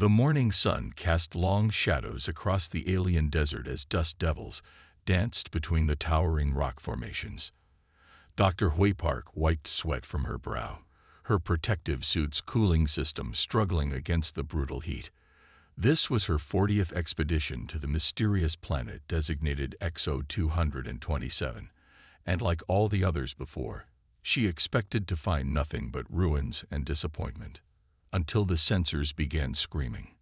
The morning sun cast long shadows across the alien desert as dust devils danced between the towering rock formations. Dr. Hui Park wiped sweat from her brow, her protective suit's cooling system struggling against the brutal heat. This was her 40th expedition to the mysterious planet designated XO-227, and like all the others before, she expected to find nothing but ruins and disappointment. Until the sensors began screaming.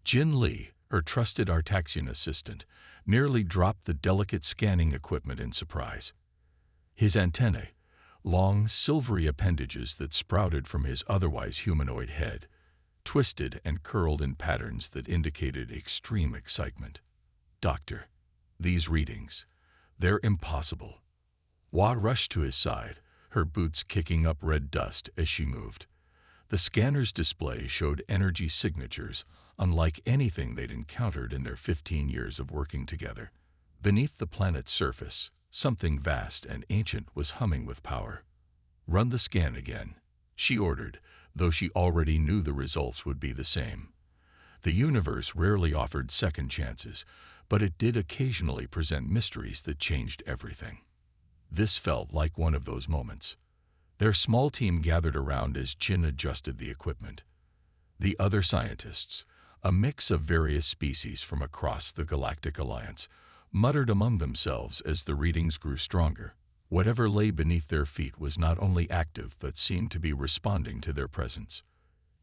Jin Li, her trusted Artaxian assistant, nearly dropped the delicate scanning equipment in surprise. His antennae, long, silvery appendages that sprouted from his otherwise humanoid head, twisted and curled in patterns that indicated extreme excitement. "Doctor, these readings, they're impossible." Hua rushed to his side, her boots kicking up red dust as she moved. The scanner's display showed energy signatures unlike anything they'd encountered in their 15 years of working together. Beneath the planet's surface, something vast and ancient was humming with power. "Run the scan again," she ordered, though she already knew the results would be the same. The universe rarely offered second chances, but it did occasionally present mysteries that changed everything. This felt like one of those moments. Their small team gathered around as Jin adjusted the equipment. The other scientists, a mix of various species from across the Galactic Alliance, muttered among themselves as the readings grew stronger. Whatever lay beneath their feet was not only active but seemed to be responding to their presence.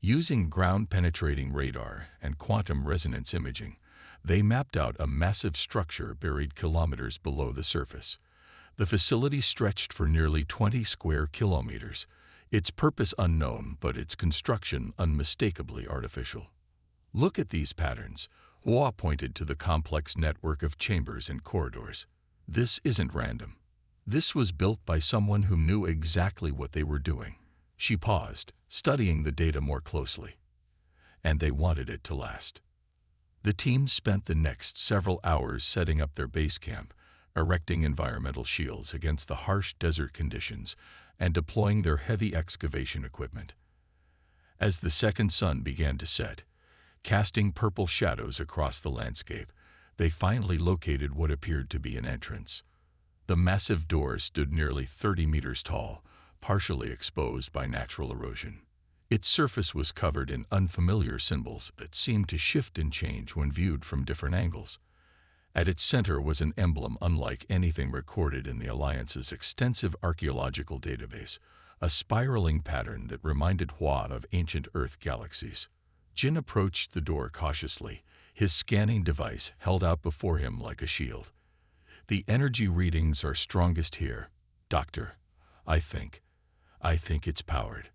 Using ground-penetrating radar and quantum resonance imaging, they mapped out a massive structure buried kilometers below the surface. The facility stretched for nearly 20 square kilometers, its purpose unknown but its construction unmistakably artificial. "Look at these patterns," Hua pointed to the complex network of chambers and corridors. "This isn't random. This was built by someone who knew exactly what they were doing." She paused, studying the data more closely. And they wanted it to last. The team spent the next several hours setting up their base camp, erecting environmental shields against the harsh desert conditions, and deploying their heavy excavation equipment. As the second sun began to set, casting purple shadows across the landscape, they finally located what appeared to be an entrance. The massive door stood nearly 30 meters tall, partially exposed by natural erosion. Its surface was covered in unfamiliar symbols that seemed to shift and change when viewed from different angles. At its center was an emblem unlike anything recorded in the Alliance's extensive archaeological database, a spiraling pattern that reminded Hua of ancient Earth galaxies. Jin approached the door cautiously, his scanning device held out before him like a shield. "The energy readings are strongest here, Doctor. I think it's powered.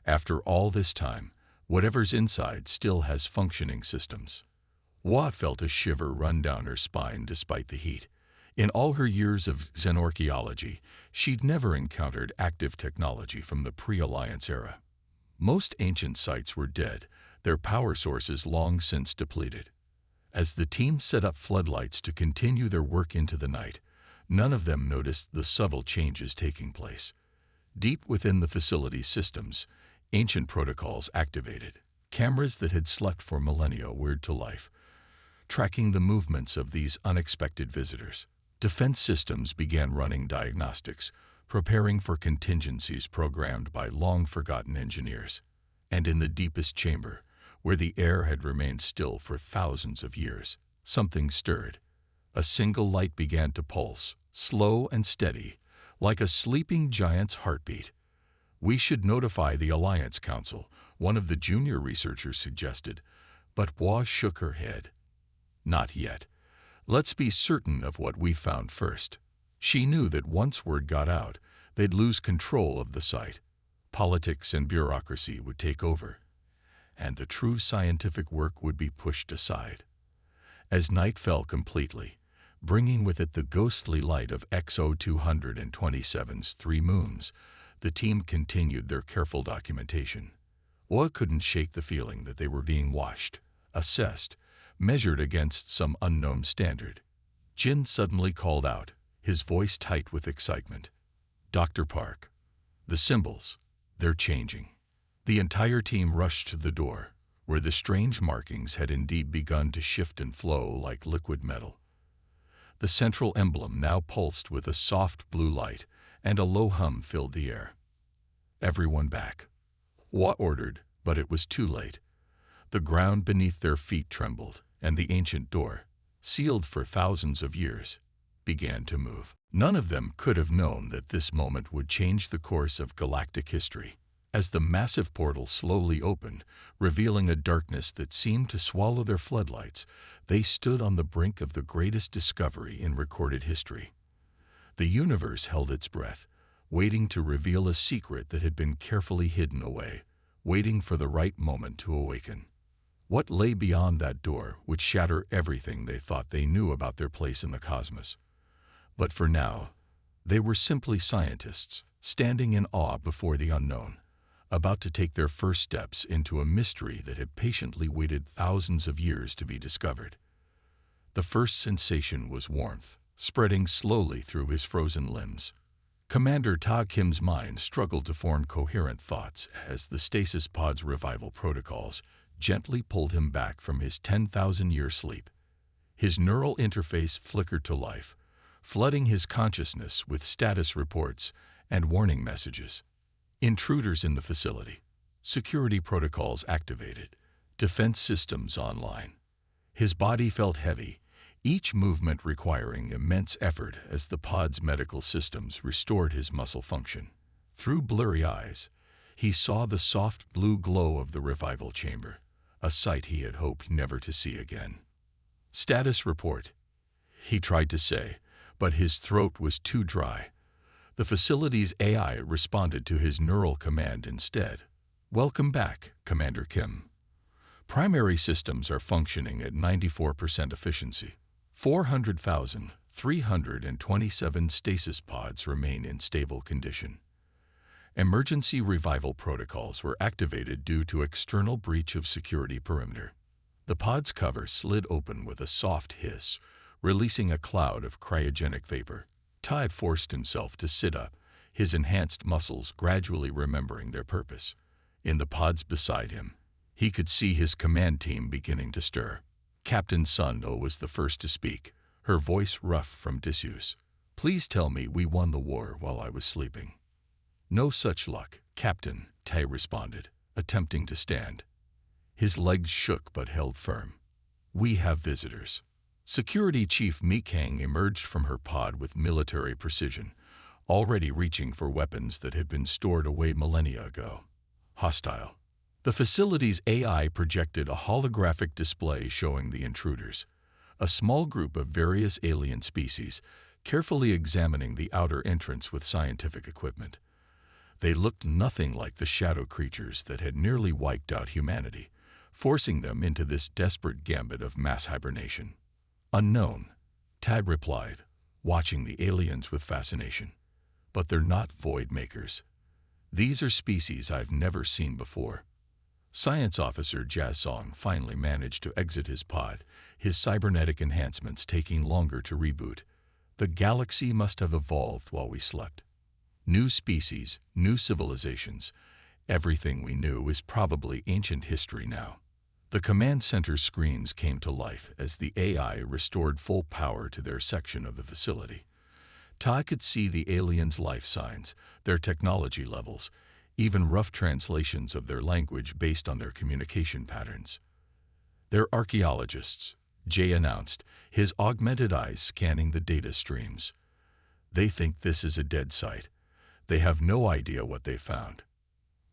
After all this time, whatever's inside still has functioning systems." Hua felt a shiver run down her spine despite the heat. In all her years of xenorchaeology, she'd never encountered active technology from the pre-Alliance era. Most ancient sites were dead, their power sources long since depleted. As the team set up floodlights to continue their work into the night, none of them noticed the subtle changes taking place. Deep within the facility's systems, ancient protocols activated. Cameras that had slept for millennia whirred to life, tracking the movements of these unexpected visitors. Defense systems began running diagnostics, preparing for contingencies programmed by long-forgotten engineers. And in the deepest chamber, where the air had remained still for thousands of years, something stirred. A single light began to pulse, slow and steady, like a sleeping giant's heartbeat. "We should notify the Alliance Council," one of the junior researchers suggested, but Hua shook her head. "Not yet. Let's be certain of what we found first." She knew that once word got out, they'd lose control of the site. Politics and bureaucracy would take over, and the true scientific work would be pushed aside. As night fell completely, bringing with it the ghostly light of XO-227's 3 moons, the team continued their careful documentation. Hua couldn't shake the feeling that they were being watched, assessed, measured against some unknown standard. Jin suddenly called out, his voice tight with excitement. "Dr. Park, the symbols, they're changing." The entire team rushed to the door, where the strange markings had indeed begun to shift and flow like liquid metal. The central emblem now pulsed with a soft blue light, and a low hum filled the air. "Everyone back," Wa ordered, but it was too late. The ground beneath their feet trembled, and the ancient door, sealed for thousands of years, began to move. None of them could have known that this moment would change the course of galactic history. As the massive portal slowly opened, revealing a darkness that seemed to swallow their floodlights, they stood on the brink of the greatest discovery in recorded history. The universe held its breath, waiting to reveal a secret that had been carefully hidden away, waiting for the right moment to awaken. What lay beyond that door would shatter everything they thought they knew about their place in the cosmos. But for now, they were simply scientists, standing in awe before the unknown, about to take their first steps into a mystery that had patiently waited thousands of years to be discovered. The first sensation was warmth, spreading slowly through his frozen limbs. Commander Ta Kim's mind struggled to form coherent thoughts as the stasis pod's revival protocols gently pulled him back from his 10,000-year sleep. His neural interface flickered to life, flooding his consciousness with status reports and warning messages. Intruders in the facility. Security protocols activated. Defense systems online. His body felt heavy, each movement requiring immense effort as the pod's medical systems restored his muscle function. Through blurry eyes, he saw the soft blue glow of the revival chamber, a sight he had hoped never to see again. "Status report," he tried to say, but his throat was too dry. The facility's AI responded to his neural command instead. "Welcome back, Commander Kim. Primary systems are functioning at 94% efficiency. 400,327 stasis pods remain in stable condition. Emergency revival protocols were activated due to external breach of security perimeter." The pod's cover slid open with a soft hiss, releasing a cloud of cryogenic vapor. Tide forced himself to sit up, his enhanced muscles gradually remembering their purpose. In the pods beside him, he could see his command team beginning to stir. Captain Sun-Oh was the first to speak, her voice rough from disuse. "Please tell me we won the war while I was sleeping." "No such luck, Captain," Tai responded, attempting to stand. His legs shook but held firm. "We have visitors." Security Chief Mi Kang emerged from her pod with military precision, already reaching for weapons that had been stored away millennia ago. Hostile. The facility's AI projected a holographic display showing the intruders, a small group of various alien species, carefully examining the outer entrance with scientific equipment. They looked nothing like the shadow creatures that had nearly wiped out humanity, forcing them into this desperate gambit of mass hibernation. "Unknown," Tad replied, watching the aliens with fascination. "But they're not void makers. These are species I've never seen before." Science Officer Jasong finally managed to exit his pod, his cybernetic enhancements taking longer to reboot. The galaxy must have evolved while we slept. New species, new civilizations. Everything we knew is probably ancient history now. The command center screens came to life as the AI restored full power to their section of the facility. Ta could see the aliens' life signs, their technology levels, even rough translations of their language based on their communication patterns. "They're archaeologists," Jay announced, his augmented eyes scanning the data streams. "They think this is a dead site. They have no idea what they found."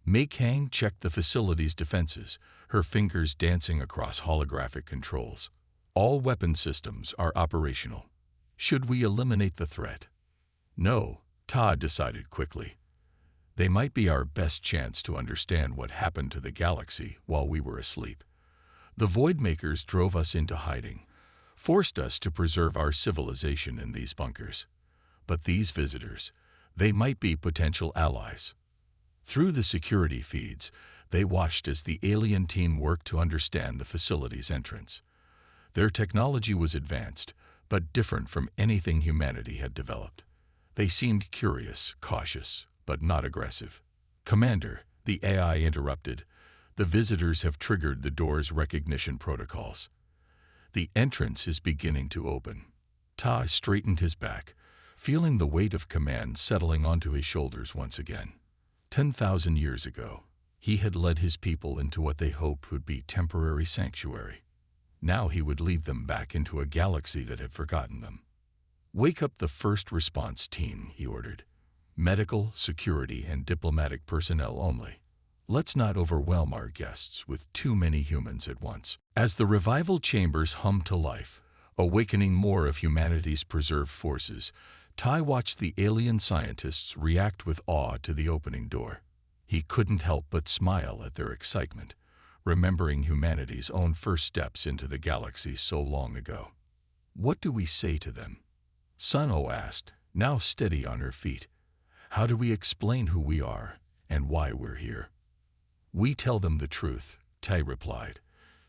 Mei Kang checked the facility's defenses, her fingers dancing across holographic controls. "All weapon systems are operational. Should we eliminate the threat?" "No," Ta decided quickly. "They might be our best chance to understand what happened to the galaxy while we were asleep. The Voidmakers drove us into hiding, forced us to preserve our civilization in these bunkers. But these visitors, they might be potential allies." Through the security feeds, they watched as the alien team worked to understand the facility's entrance. Their technology was advanced, but different from anything humanity had developed. They seemed curious, cautious, but not aggressive. "Commander," the AI interrupted, The visitors have triggered the door's recognition protocols. The entrance is beginning to open. Ta straightened his back, feeling the weight of command settling onto his shoulders once again. 10,000 years ago, he had led his people into what they hoped would be temporary sanctuary. Now he would lead them back into a galaxy that had forgotten them. "Wake up the first response team," he ordered. "Medical, security, and diplomatic personnel only. Let's not overwhelm our guests with too many humans at once." As the revival chambers hummed to life, awakening more of humanity's preserved forces, Tai watched the alien scientists react with awe to the opening door. He couldn't help but smile at their excitement, remembering humanity's own first steps into the galaxy so long ago. "What do we say to them?" Sun-O asked, now steady on her feet. "How do we explain who we are and why we're here?" "We tell them the truth," Tai replied,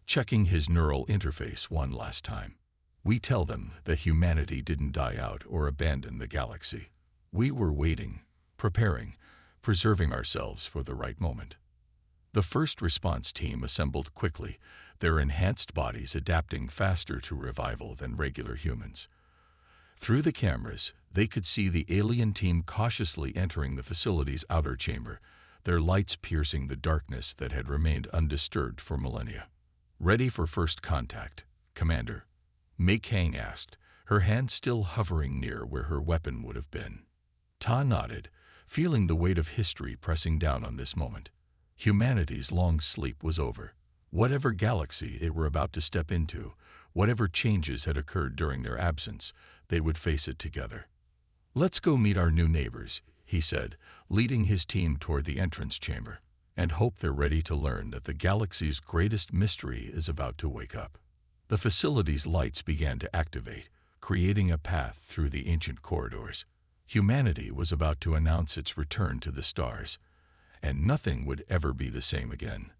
checking his neural interface one last time. "We tell them that humanity didn't die out or abandon the galaxy. We were waiting, preparing, preserving ourselves for the right moment." The first response team assembled quickly, their enhanced bodies adapting faster to revival than regular humans. Through the cameras, they could see the alien team cautiously entering the facility's outer chamber, their lights piercing the darkness that had remained undisturbed for millennia. "Ready for first contact, Commander?" Mei Kang asked, her hand still hovering near where her weapon would have been. Ta nodded, feeling the weight of history pressing down on this moment. Humanity's long sleep was over. Whatever galaxy they were about to step into, whatever changes had occurred during their absence, they would face it together. "Let's go meet our new neighbors," he said, leading his team toward the entrance chamber, "and hope they're ready to learn that the galaxy's greatest mystery is about to wake up." The facility's lights began to activate, creating a path through the ancient corridors. Humanity was about to announce its return to the stars, and nothing would ever be the same again.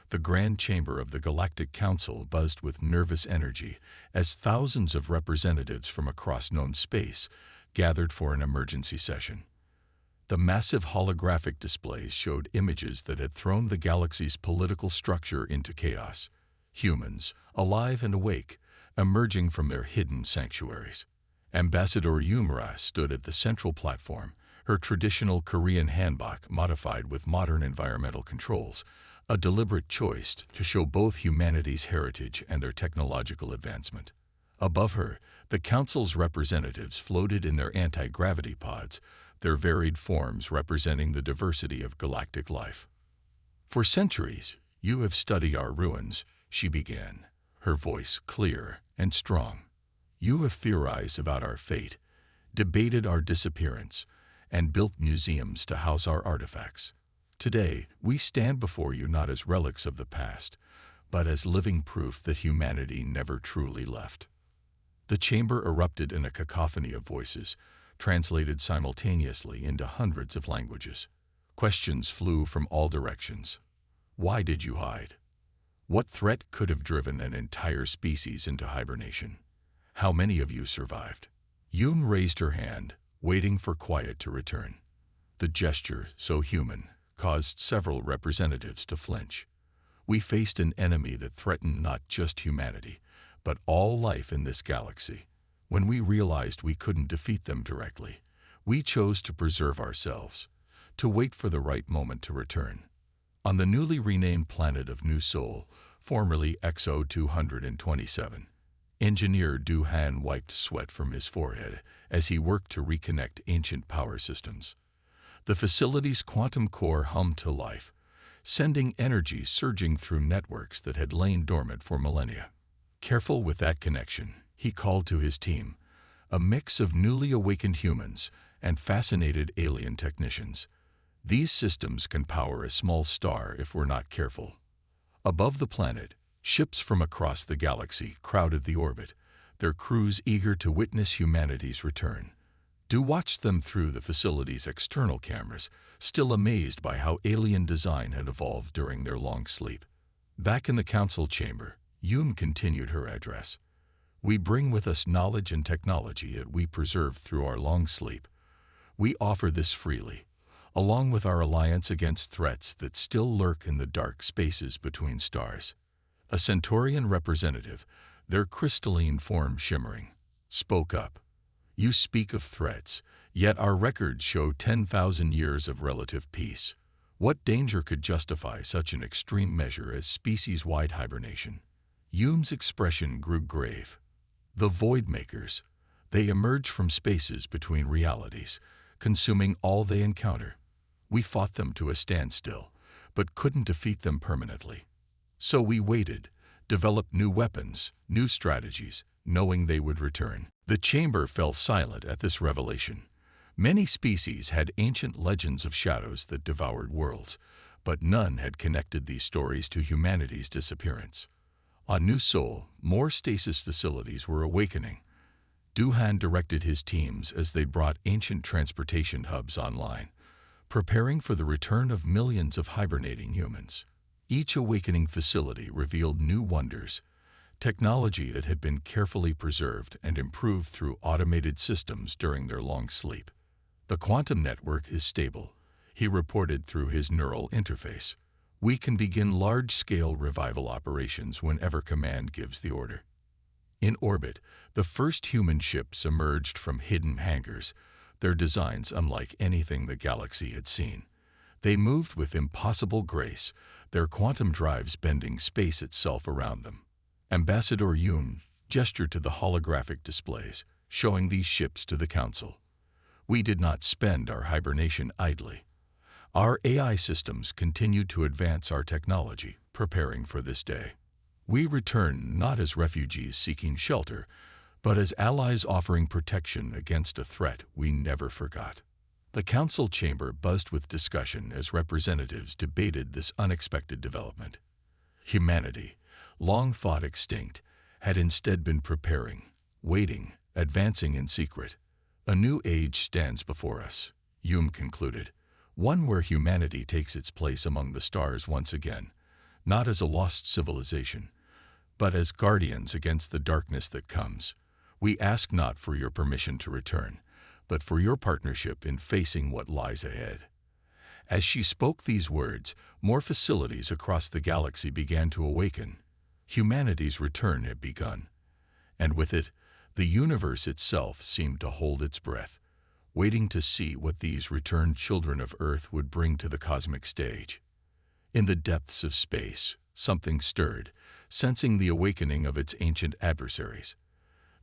The grand chamber of the Galactic Council buzzed with nervous energy as thousands of representatives from across known space gathered for an emergency session. The massive holographic displays showed images that had thrown the galaxy's political structure into chaos. Humans, alive and awake, emerging from their hidden sanctuaries. Ambassador Yumra stood at the central platform, her traditional Korean hanbok modified with modern environmental controls, a deliberate choice to show both humanity's heritage and their technological advancement. Above her, the Council's representatives floated in their anti-gravity pods, their varied forms representing the diversity of galactic life. "For centuries, you have studied our ruins," she began, her voice clear and strong. "You have theorized about our fate, debated our disappearance, and built museums to house our artifacts. Today, we stand before you not as relics of the past, but as living proof that humanity never truly left." The chamber erupted in a cacophony of voices, translated simultaneously into hundreds of languages. Questions flew from all directions. Why did you hide? What threat could have driven an entire species into hibernation? How many of you survived? Yoon raised her hand, waiting for quiet to return. The gesture, so human, caused several representatives to flinch. "We faced an enemy that threatened not just humanity, but all life in this galaxy. When we realized we couldn't defeat them directly, we chose to preserve ourselves, to wait for the right moment to return." On the newly renamed planet of New Sol, formerly XO-227, Engineer Du-Han wiped sweat from his forehead as he worked to reconnect ancient power systems. The facility's quantum core hummed to life, sending energy surging through networks that had lain dormant for millennia. Careful with that connection, he called to his team, a mix of newly awakened humans and fascinated alien technicians. "These systems can power a small star if we're not careful." Above the planet, ships from across the galaxy crowded the orbit, their crews eager to witness humanity's return. Du watched them through the facility's external cameras, still amazed by how alien design had evolved during their long sleep. Back in the council chamber, Yoon continued her address. "We bring with us knowledge and technology that we preserved through our long sleep. We offer this freely, along with our alliance against threats that still lurk in the dark spaces between stars. A Centaurian representative, their crystalline form shimmering, spoke up. You speak of threats, yet our records show 10,000 years of relative peace. What danger could justify such an extreme measure as species-wide hibernation? Hume's expression grew grave. The Void Makers. They emerge from spaces between realities, consuming all they encounter. We fought them to a standstill, but couldn't defeat them permanently. So we waited, developed new weapons, new strategies, knowing they would return. The chamber fell silent at this revelation. Many species had ancient legends of shadows that devoured worlds, but none had connected these stories to humanity's disappearance. On New Sol, more stasis facilities were awakening. Duhan directed his teams as they brought ancient transportation hubs online, preparing for the return of millions of hibernating humans. Each awakening facility revealed new wonders, technology that had been carefully preserved and improved through automated systems during their long sleep. The quantum network is stable, he reported through his neural interface. We can begin large-scale revival operations whenever command gives the order. In orbit, the first human ships emerged from hidden hangars, their designs unlike anything the galaxy had seen. They moved with impossible grace, their quantum drives bending space itself around them. Ambassador Yoon gestured to the holographic displays, showing these ships to the Council. We did not spend our hibernation idly. Our AI systems continued to advance our technology, preparing for this day. We returned not as refugees seeking shelter, but as allies offering protection against a threat we never forgot. The council chamber buzzed with discussion as representatives debated this unexpected development. Humanity, long thought extinct, had instead been preparing, waiting, advancing in secret. A new age stands before us, Hume concluded, one where humanity takes its place among the stars once again, not as a lost civilization, but as guardians against the darkness that comes. We ask not for your permission to return, but for your partnership in facing what lies ahead. As she spoke these words, more facilities across the galaxy began to awaken. Humanity's return had begun, and with it, the universe itself seemed to hold its breath, waiting to see what these returned children of Earth would bring to the cosmic stage. In the depths of space, something stirred, sensing the awakening of its ancient adversaries.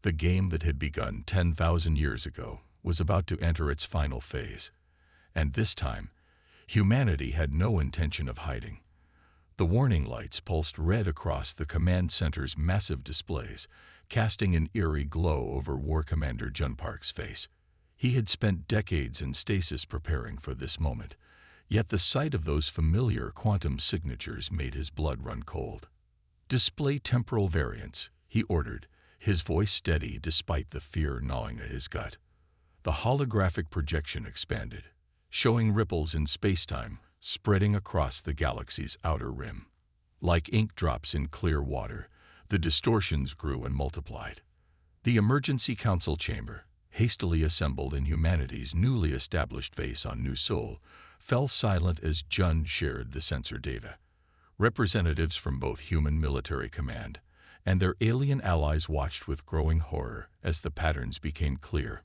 The game that had begun 10,000 years ago was about to enter its final phase, and this time, humanity had no intention of hiding. The warning lights pulsed red across the command center's massive displays, casting an eerie glow over War Commander Jun Park's face. He had spent decades in stasis preparing for this moment, yet the sight of those familiar quantum signatures made his blood run cold. Display temporal variants, he ordered, his voice steady despite the fear gnawing at his gut. The holographic projection expanded, showing ripples in spacetime spreading across the galaxy's outer rim. Like ink drops in clear water, the distortions grew and multiplied. The emergency council chamber, hastily assembled in humanity's newly established base on New Sol, fell silent as Jun shared the sensor data. Representatives from both human military command and their alien allies watched with growing horror as the patterns became clear.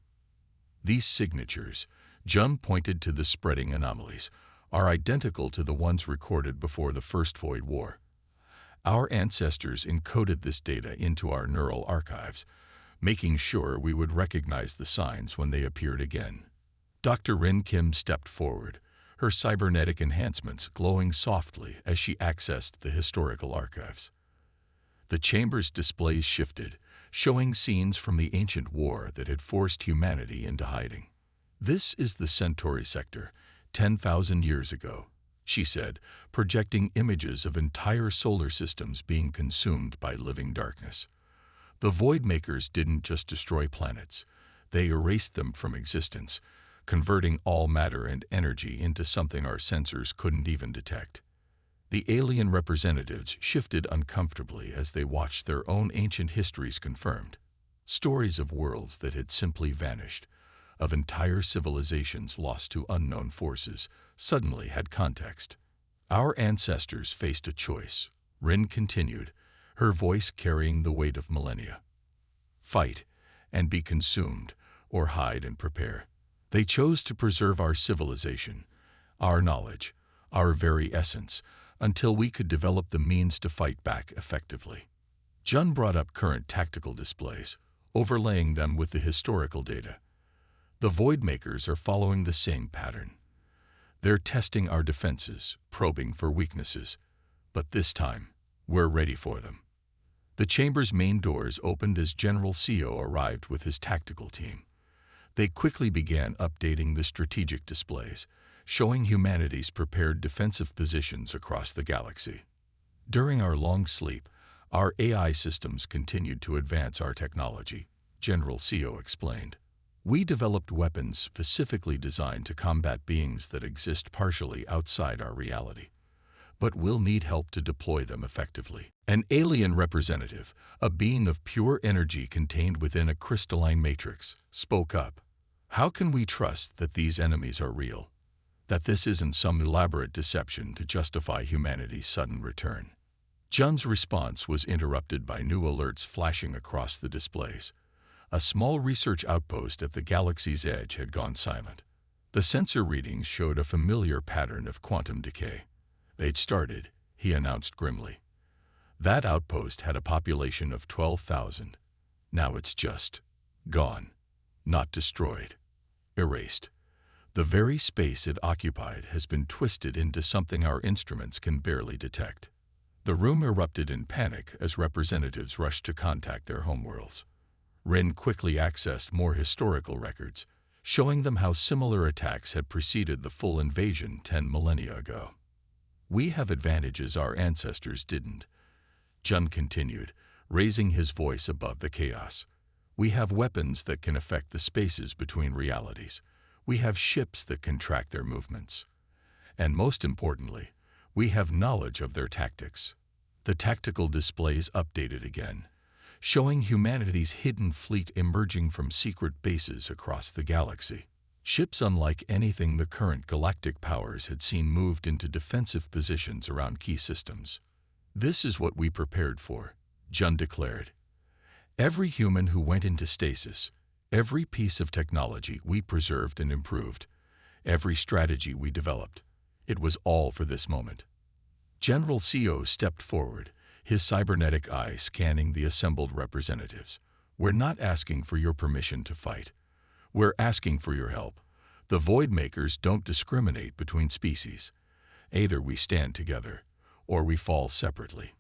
These signatures, Jun pointed to the spreading anomalies, are identical to the ones recorded before the First Void War. Our ancestors encoded this data into our neural archives, making sure we would recognize the signs when they appeared again. Dr. Rin Kim stepped forward, her cybernetic enhancements glowing softly as she accessed the historical archives. The chamber's displays shifted, showing scenes from the ancient war that had forced humanity into hiding. This is the Centauri sector, 10,000 years ago, she said, projecting images of entire solar systems being consumed by living darkness. The Void Makers didn't just destroy planets, they erased them from existence, converting all matter and energy into something our sensors couldn't even detect. The alien representatives shifted uncomfortably as they watched their own ancient histories confirmed. Stories of worlds that had simply vanished, of entire civilizations lost to unknown forces, suddenly had context. Our ancestors faced a choice, Rin continued, her voice carrying the weight of millennia. Fight and be consumed, or hide and prepare. They chose to preserve our civilization, our knowledge, our very essence, until we could develop the means to fight back effectively. Jun brought up current tactical displays, overlaying them with the historical data. The Voidmakers are following the same pattern. They're testing our defenses, probing for weaknesses. But this time, we're ready for them. The chamber's main doors opened as General Seo arrived with his tactical team. They quickly began updating the strategic displays, showing humanity's prepared defensive positions across the galaxy. During our long sleep, our AI systems continued to advance our technology, General Seo explained. We developed weapons specifically designed to combat beings that exist partially outside our reality. But we'll need help to deploy them effectively. An alien representative, a being of pure energy contained within a crystalline matrix, spoke up. How can we trust that these enemies are real? That this isn't some elaborate deception to justify humanity's sudden return? Jun's response was interrupted by new alerts flashing across the displays. A small research outpost at the galaxy's edge had gone silent. The sensor readings showed a familiar pattern of quantum decay. They'd started, he announced grimly. That outpost had a population of 12,000. Now it's just gone. Not destroyed. Erased. The very space it occupied has been twisted into something our instruments can barely detect. The room erupted in panic as representatives rushed to contact their homeworlds. Rin quickly accessed more historical records, showing them how similar attacks had preceded the full invasion 10 millennia ago. We have advantages our ancestors didn't, Jun continued, raising his voice above the chaos. We have weapons that can affect the spaces between realities. We have ships that can track their movements. And most importantly, we have knowledge of their tactics. The tactical displays updated again, showing humanity's hidden fleet emerging from secret bases across the galaxy. Ships unlike anything the current galactic powers had seen moved into defensive positions around key systems. This is what we prepared for, Jun declared. Every human who went into stasis, every piece of technology we preserved and improved, every strategy we developed, it was all for this moment. General Seo stepped forward, his cybernetic eye scanning the assembled representatives. We're not asking for your permission to fight. We're asking for your help. The Voidmakers don't discriminate between species. Either we stand together, or we fall separately.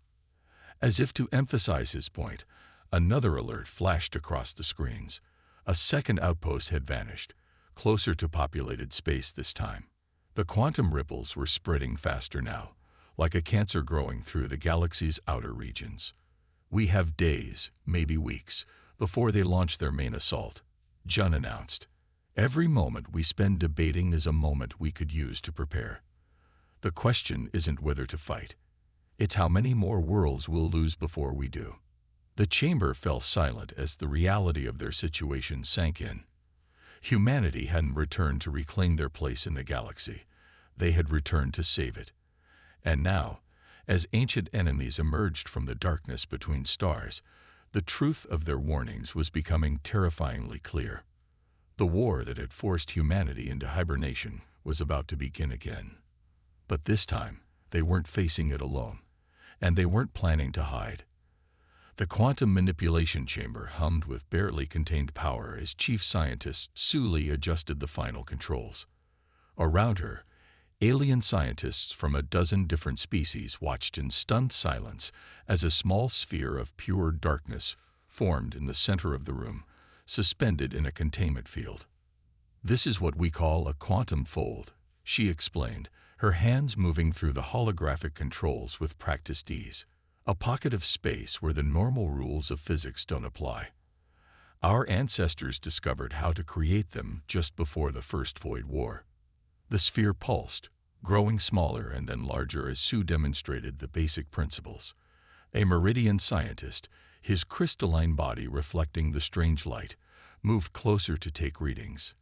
As if to emphasize his point, another alert flashed across the screens. A second outpost had vanished, closer to populated space this time. The quantum ripples were spreading faster now, like a cancer growing through the galaxy's outer regions. We have days, maybe weeks, before they launch their main assault, Jun announced. Every moment we spend debating is a moment we could use to prepare. The question isn't whether to fight. It's how many more worlds we'll lose before we do. The chamber fell silent as the reality of their situation sank in. Humanity hadn't returned to reclaim their place in the galaxy. They had returned to save it. And now, as ancient enemies emerged from the darkness between stars, the truth of their warnings was becoming terrifyingly clear. The war that had forced humanity into hibernation was about to begin again. But this time, they weren't facing it alone, and they weren't planning to hide. The quantum manipulation chamber hummed with barely contained power as Chief Scientist Suli adjusted the final controls. Around her, alien scientists from a dozen different species watched in stunned silence as a small sphere of pure darkness formed in the center of the room, suspended in a containment field. This is what we call a quantum fold, she explained, her hands moving through the holographic controls with practiced ease. A pocket of space where the normal rules of physics don't apply. Our ancestors discovered how to create them just before the First Void War. The sphere pulsed, growing smaller and then larger as Sue demonstrated the basic principles. A meridian scientist, his crystalline body reflecting the strange light, moved closer to take readings.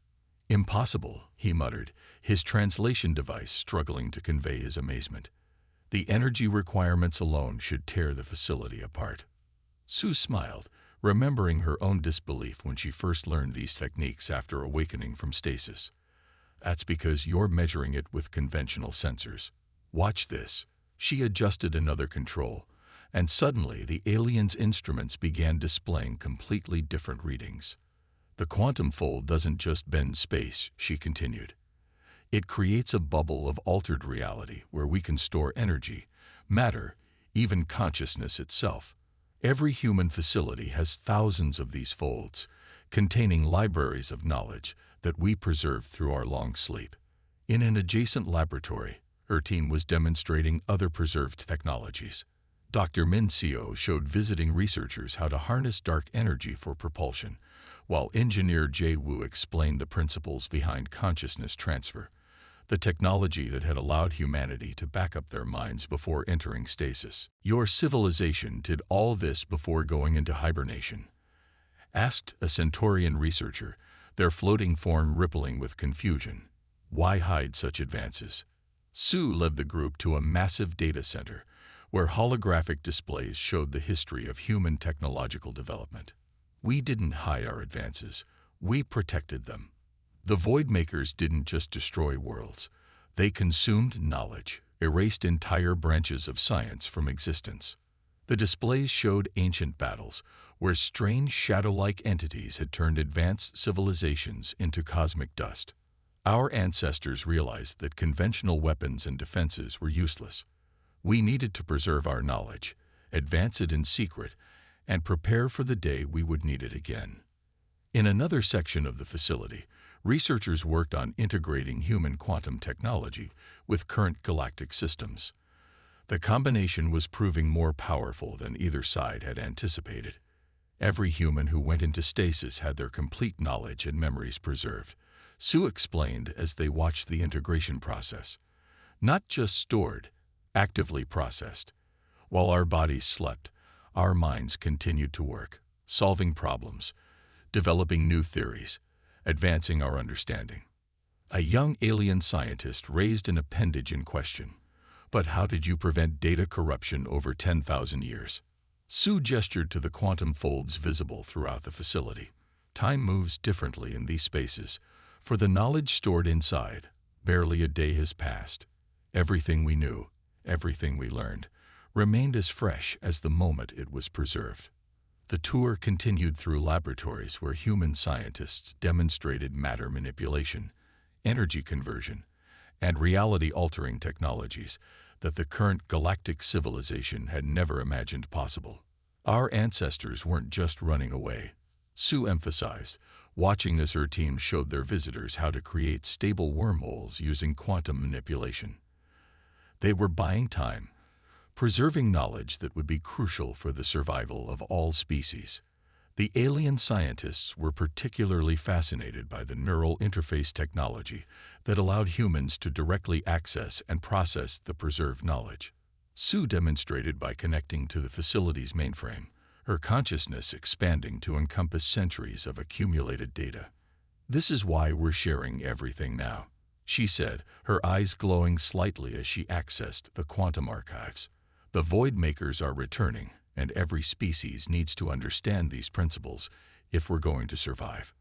Impossible, he muttered, his translation device struggling to convey his amazement. The energy requirements alone should tear the facility apart. Sue smiled, remembering her own disbelief when she first learned these techniques after awakening from stasis. That's because you're measuring it with conventional sensors. Watch this. She adjusted another control, and suddenly the alien's instruments began displaying completely different readings. The quantum fold doesn't just bend space, she continued. It creates a bubble of altered reality where we can store energy, matter, even consciousness itself. Every human facility has thousands of these folds, containing libraries of knowledge that we preserve through our long sleep. In an adjacent laboratory, her team was demonstrating other preserved technologies. Dr. Min Seo showed visiting researchers how to harness dark energy for propulsion, while engineer Jay Wu explained the principles behind consciousness transfer, the technology that had allowed humanity to back up their minds before entering stasis. Your civilization did all this before going into hibernation? Asked a Centaurian researcher, their floating form rippling with confusion. Why hide such advances? Sue led the group to a massive data center, where holographic displays showed the history of human technological development. We didn't hide our advances, we protected them. The Voidmakers didn't just destroy worlds, they consumed knowledge, erased entire branches of science from existence. The displays showed ancient battles, where strange shadow-like entities had turned advanced civilizations into cosmic dust. Our ancestors realized that conventional weapons and defenses were useless. We needed to preserve our knowledge, advance it in secret, and prepare for the day we would need it again. In another section of the facility, researchers worked on integrating human quantum technology with current galactic systems. The combination was proving more powerful than either side had anticipated. Every human who went into stasis had their complete knowledge and memories preserved, Sue explained as they watched the integration process. Not just stored, actively processed. While our bodies slept, our minds continued to work, solving problems, developing new theories, advancing our understanding. A young alien scientist raised an appendage in question. But how did you prevent data corruption over 10,000 years? Sue gestured to the quantum folds visible throughout the facility. Time moves differently in these spaces. For the knowledge stored inside, barely a day has passed. Everything we knew, everything we learned, remained as fresh as the moment it was preserved. The tour continued through laboratories where human scientists demonstrated matter manipulation, energy conversion, and reality-altering technologies that the current galactic civilization had never imagined possible. Our ancestors weren't just running away, Sue emphasized, watching as her team showed their visitors how to create stable wormholes using quantum manipulation. They were buying time, preserving knowledge that would be crucial for the survival of all species. The alien scientists were particularly fascinated by the neural interface technology that allowed humans to directly access and process the preserved knowledge. Sue demonstrated by connecting to the facility's mainframe, her consciousness expanding to encompass centuries of accumulated data. This is why we're sharing everything now, she said, her eyes glowing slightly as she accessed the quantum archives. The Voidmakers are returning, and every species needs to understand these principles if we're going to survive.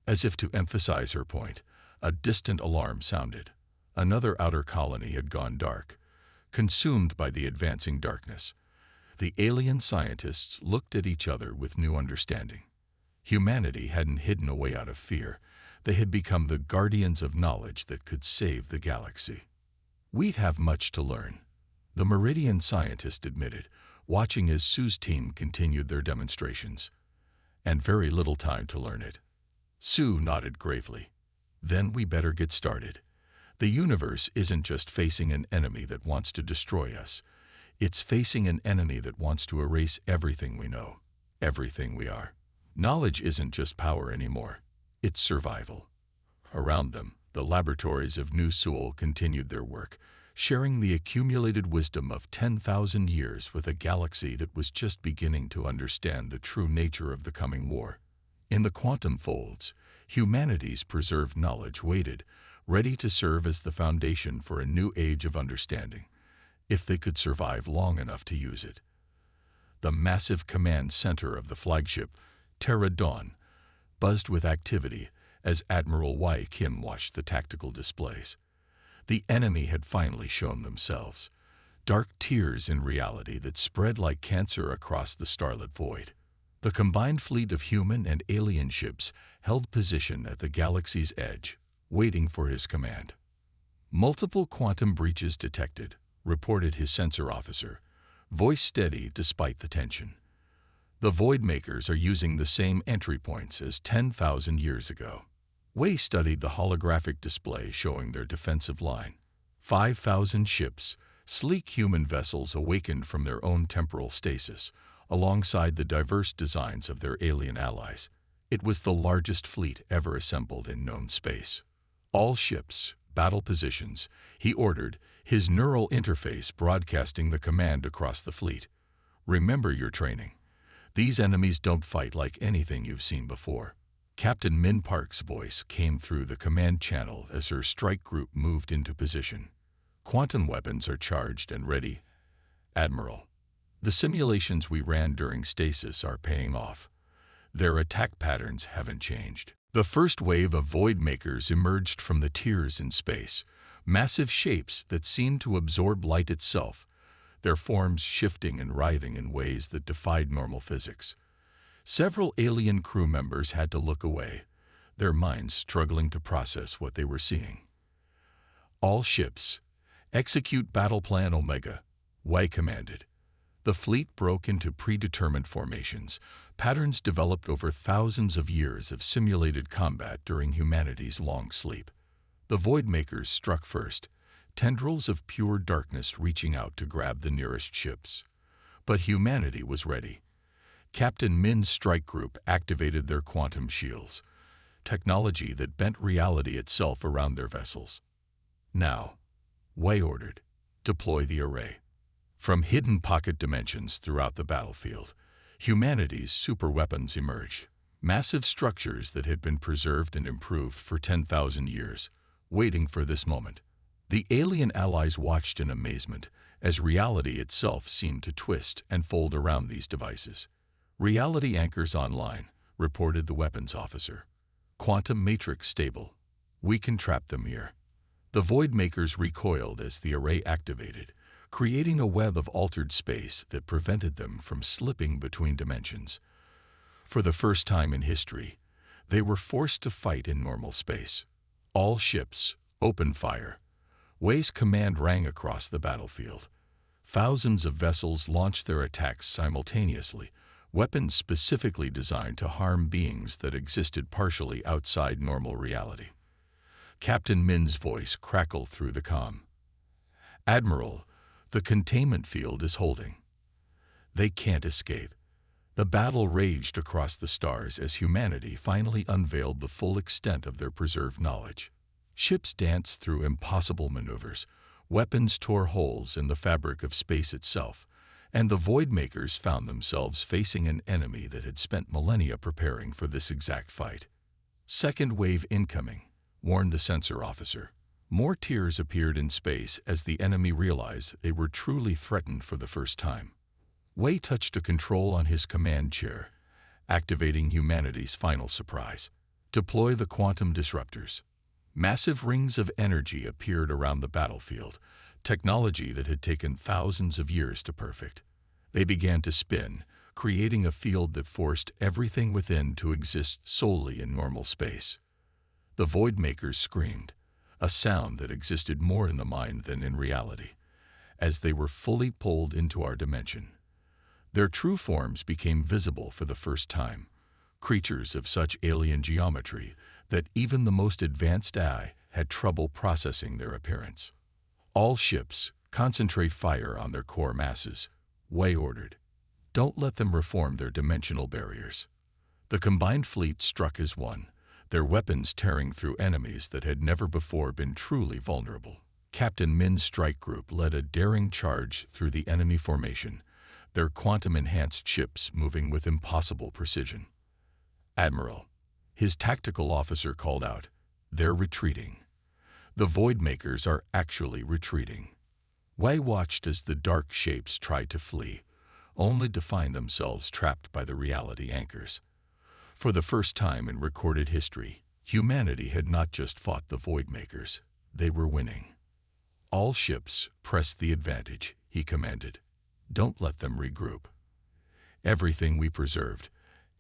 As if to emphasize her point, a distant alarm sounded. Another outer colony had gone dark, consumed by the advancing darkness. The alien scientists looked at each other with new understanding. Humanity hadn't hidden away out of fear. They had become the guardians of knowledge that could save the galaxy. We'd have much to learn, the Meridian scientist admitted, watching as Sue's team continued their demonstrations. And very little time to learn it. Sue nodded gravely. Then we better get started. The universe isn't just facing an enemy that wants to destroy us. It's facing an enemy that wants to erase everything we know, everything we are. Knowledge isn't just power anymore. It's survival. Around them, the laboratories of New Seoul continued their work, sharing the accumulated wisdom of 10,000 years with a galaxy that was just beginning to understand the true nature of the coming war. In the quantum folds, humanity's preserved knowledge waited, ready to serve as the foundation for a new age of understanding, if they could survive long enough to use it. The massive command center of the flagship, Terra Dawn, buzzed with activity as Admiral Y. Kim watched the tactical displays. The enemy had finally shown themselves, dark tears in reality that spread like cancer across the starlit void. The combined fleet of human and alien ships held position at the galaxy's edge, waiting for his command. "Multiple quantum breaches detected," reported his sensor officer, voice steady despite the tension. "The Voidmakers are using the same entry points as 10,000 years ago." Wei studied the holographic display showing their defensive line. 5,000 ships, sleek human vessels awakened from their own temporal stasis, alongside the diverse designs of their alien allies. It was the largest fleet ever assembled in known space. "All ships, battle positions," he ordered, his neural interface broadcasting the command across the fleet. "Remember your training. These enemies don't fight like anything you've seen before." Captain Min Park's voice came through the command channel as her strike group moved into position. "Quantum weapons are charged and ready, Admiral. The simulations we ran during stasis are paying off. Their attack patterns haven't changed." The first wave of Voidmakers emerged from the tiers in space, massive shapes that seemed to absorb light itself, their forms shifting and writhing in ways that defied normal physics. Several alien crew members had to look away, their minds struggling to process what they were seeing. "All ships, execute Battle Plan Omega," Wei commanded. The fleet broke into predetermined formations, patterns developed over thousands of years of simulated combat during humanity's long sleep. The Voidmakers struck first, tendrils of pure darkness reaching out to grab the nearest ships. But humanity was ready. Captain Min's strike group activated their quantum shields, technology that bent reality itself around their vessels. "Now," Wei ordered, "deploy the array." From hidden pocket dimensions throughout the battlefield, humanity's superweapons emerged, massive structures that had been preserved and improved for 10,000 years, waiting for this moment. The alien allies watched in amazement as reality itself seemed to twist and fold around these devices. "Reality anchors online," reported the weapons officer. "Quantum matrix stable. We can trap them here." The Voidmakers recoiled as the array activated, creating a web of altered space that prevented them from slipping between dimensions. For the first time in history, they were forced to fight in normal space. "All ships, open fire." Wei's command rang across the battlefield. Thousands of vessels launched their attacks simultaneously, weapons specifically designed to harm beings that existed partially outside normal reality. Captain Min's voice crackled through the comm. "Admiral, the containment field is holding. They can't escape." The battle raged across the stars as humanity finally unveiled the full extent of their preserved knowledge. Ships danced through impossible maneuvers, weapons tore holes in the fabric of space itself, and the Voidmakers found themselves facing an enemy that had spent millennia preparing for this exact fight. "Second wave incoming," warned the sensor officer. More tiers appeared in space as the enemy realized they were truly threatened for the first time. Wei touched a control on his command chair, activating humanity's final surprise. "Deploy the quantum disruptors." Massive rings of energy appeared around the battlefield, technology that had taken thousands of years to perfect. They began to spin, creating a field that forced everything within to exist solely in normal space. The Voidmakers screamed, a sound that existed more in the mind than in reality, as they were fully pulled into our dimension. Their true forms became visible for the first time, creatures of such alien geometry that even the most advanced AI had trouble processing their appearance. "All ships, concentrate fire on their core masses," Wei ordered. "Don't let them reform their dimensional barriers." The combined fleet struck as one, their weapons tearing through enemies that had never before been truly vulnerable. Captain Min's strike group led a daring charge through the enemy formation, their quantum-enhanced ships moving with impossible precision. Admiral. His tactical officer called out, "They're retreating. The Voidmakers are actually retreating." Wei watched as the dark shapes tried to flee, only to find themselves trapped by the reality anchors. For the first time in recorded history, humanity had not just fought the Voidmakers, they were winning. "All ships, press the advantage," he commanded. "Don't let them regroup. Everything we preserved,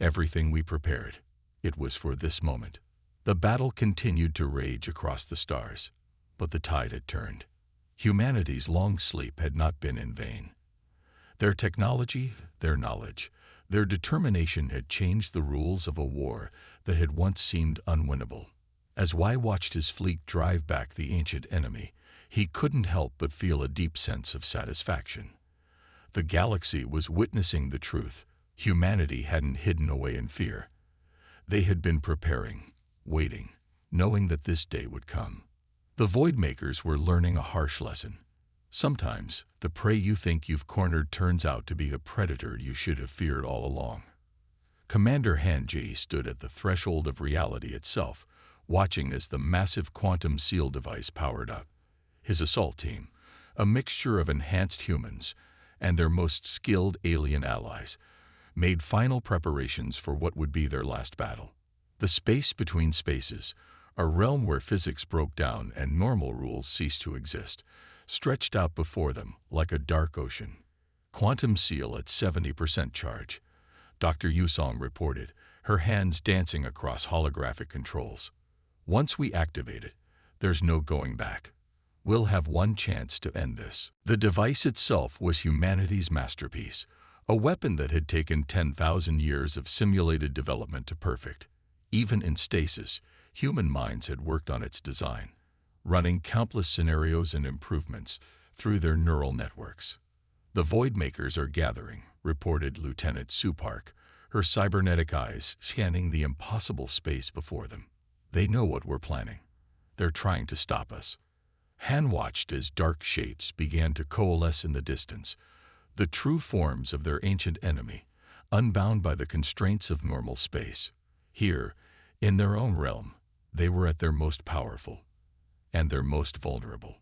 everything we prepared, it was for this moment." The battle continued to rage across the stars, but the tide had turned. Humanity's long sleep had not been in vain. Their technology, their knowledge, their determination had changed the rules of a war that had once seemed unwinnable. As Wei watched his fleet drive back the ancient enemy, he couldn't help but feel a deep sense of satisfaction. The galaxy was witnessing the truth. Humanity hadn't hidden away in fear. They had been preparing, waiting, knowing that this day would come. The Voidmakers were learning a harsh lesson. Sometimes, the prey you think you've cornered turns out to be the predator you should have feared all along. Commander Han Ji stood at the threshold of reality itself, watching as the massive quantum seal device powered up. His assault team, a mixture of enhanced humans and their most skilled alien allies, made final preparations for what would be their last battle. The space between spaces, a realm where physics broke down and normal rules ceased to exist, stretched out before them like a dark ocean. "Quantum seal at 70% charge," Dr. Yusong reported, her hands dancing across holographic controls. "Once we activate it, there's no going back. We'll have one chance to end this." The device itself was humanity's masterpiece, a weapon that had taken 10,000 years of simulated development to perfect. Even in stasis, human minds had worked on its design, running countless scenarios and improvements through their neural networks. "The Voidmakers are gathering," reported Lieutenant Su Park, her cybernetic eyes scanning the impossible space before them. "They know what we're planning. They're trying to stop us." Han watched as dark shapes began to coalesce in the distance, the true forms of their ancient enemy, unbound by the constraints of normal space. Here, in their own realm, they were at their most powerful and their most vulnerable.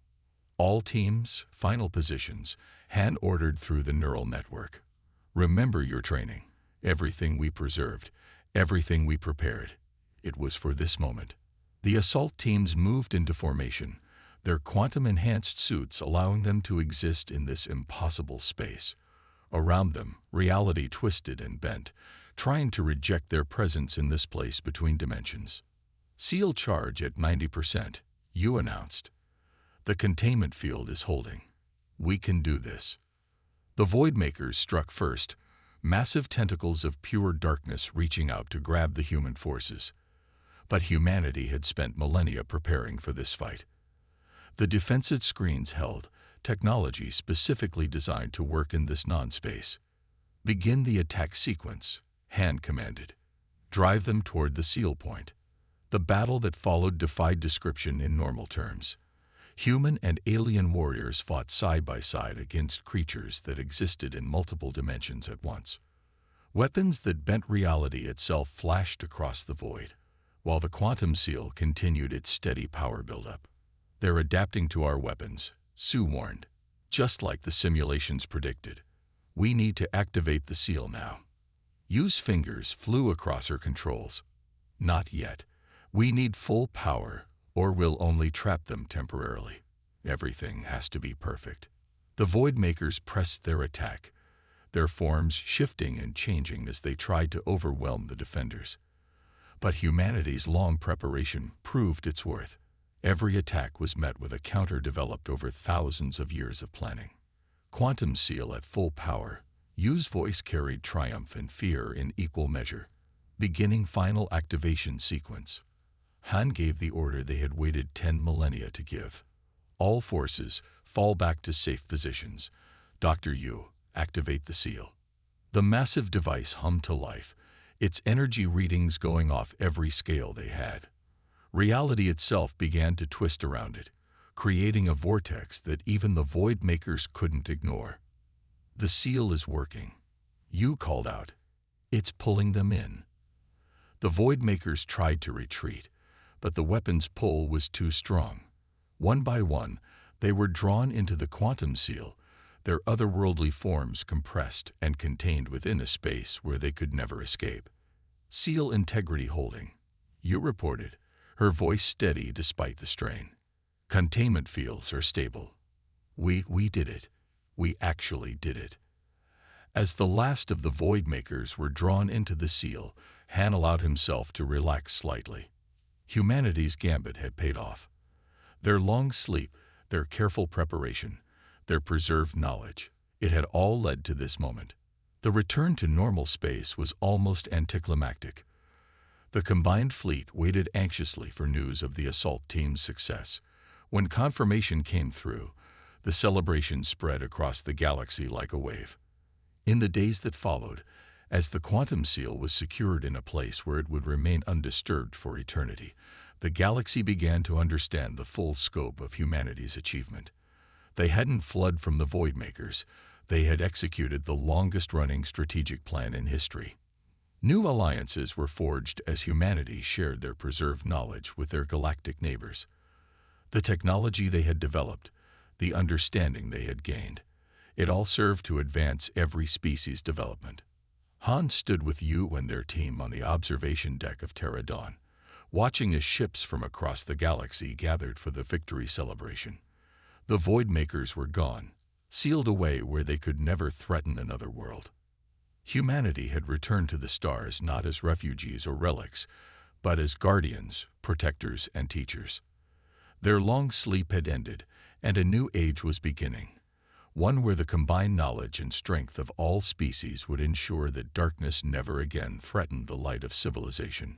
"All teams, final positions," Han ordered through the neural network. "Remember your training. Everything we preserved, everything we prepared. It was for this moment." The assault teams moved into formation, their quantum-enhanced suits allowing them to exist in this impossible space. Around them, reality twisted and bent, trying to reject their presence in this place between dimensions. "Seal charge at 90%, Yu announced. "The containment field is holding. We can do this." The Voidmakers struck first, massive tentacles of pure darkness reaching out to grab the human forces. But humanity had spent millennia preparing for this fight. The defensive screens held, technology specifically designed to work in this non-space. "Begin the attack sequence," Han commanded. "Drive them toward the seal point." The battle that followed defied description in normal terms. Human and alien warriors fought side by side against creatures that existed in multiple dimensions at once. Weapons that bent reality itself flashed across the void, while the quantum seal continued its steady power buildup. "They're adapting to our weapons," Su warned. "Just like the simulations predicted. We need to activate the seal now." Yu's fingers flew across her controls. "Not yet. We need full power, or we'll only trap them temporarily. Everything has to be perfect." The Voidmakers pressed their attack, their forms shifting and changing as they tried to overwhelm the defenders. But humanity's long preparation proved its worth. Every attack was met with a counter developed over thousands of years of planning. "Quantum seal at full power," Yu's voice carried triumph and fear in equal measure. "Beginning final activation sequence." Han gave the order they had waited 10 millennia to give. "All forces, fall back to safe positions. Dr. Yu, activate the seal." The massive device hummed to life, its energy readings going off every scale they had. Reality itself began to twist around it, creating a vortex that even the Voidmakers couldn't ignore. "The seal is working," Yu called out. "It's pulling them in." The Voidmakers tried to retreat, but the weapon's pull was too strong. One by one, they were drawn into the quantum seal, their otherworldly forms compressed and contained within a space where they could never escape. Seal integrity holding, you reported, her voice steady despite the strain. Containment fields are stable. We did it. We actually did it. As the last of the Voidmakers were drawn into the seal, Han allowed himself to relax slightly. Humanity's gambit had paid off. Their long sleep, their careful preparation, their preserved knowledge, it had all led to this moment. The return to normal space was almost anticlimactic. The combined fleet waited anxiously for news of the assault team's success. When confirmation came through, the celebration spread across the galaxy like a wave. In the days that followed, as the quantum seal was secured in a place where it would remain undisturbed for eternity, the galaxy began to understand the full scope of humanity's achievement. They hadn't fled from the Voidmakers. They had executed the longest-running strategic plan in history. New alliances were forged as humanity shared their preserved knowledge with their galactic neighbors. The technology they had developed, the understanding they had gained, it all served to advance every species' development. Han stood with Yu and their team on the observation deck of Terra Dawn, watching as ships from across the galaxy gathered for the victory celebration. The Voidmakers were gone, sealed away where they could never threaten another world. Humanity had returned to the stars not as refugees or relics, but as guardians, protectors, and teachers. Their long sleep had ended, and a new age was beginning. One where the combined knowledge and strength of all species would ensure that darkness never again threatened the light of civilization.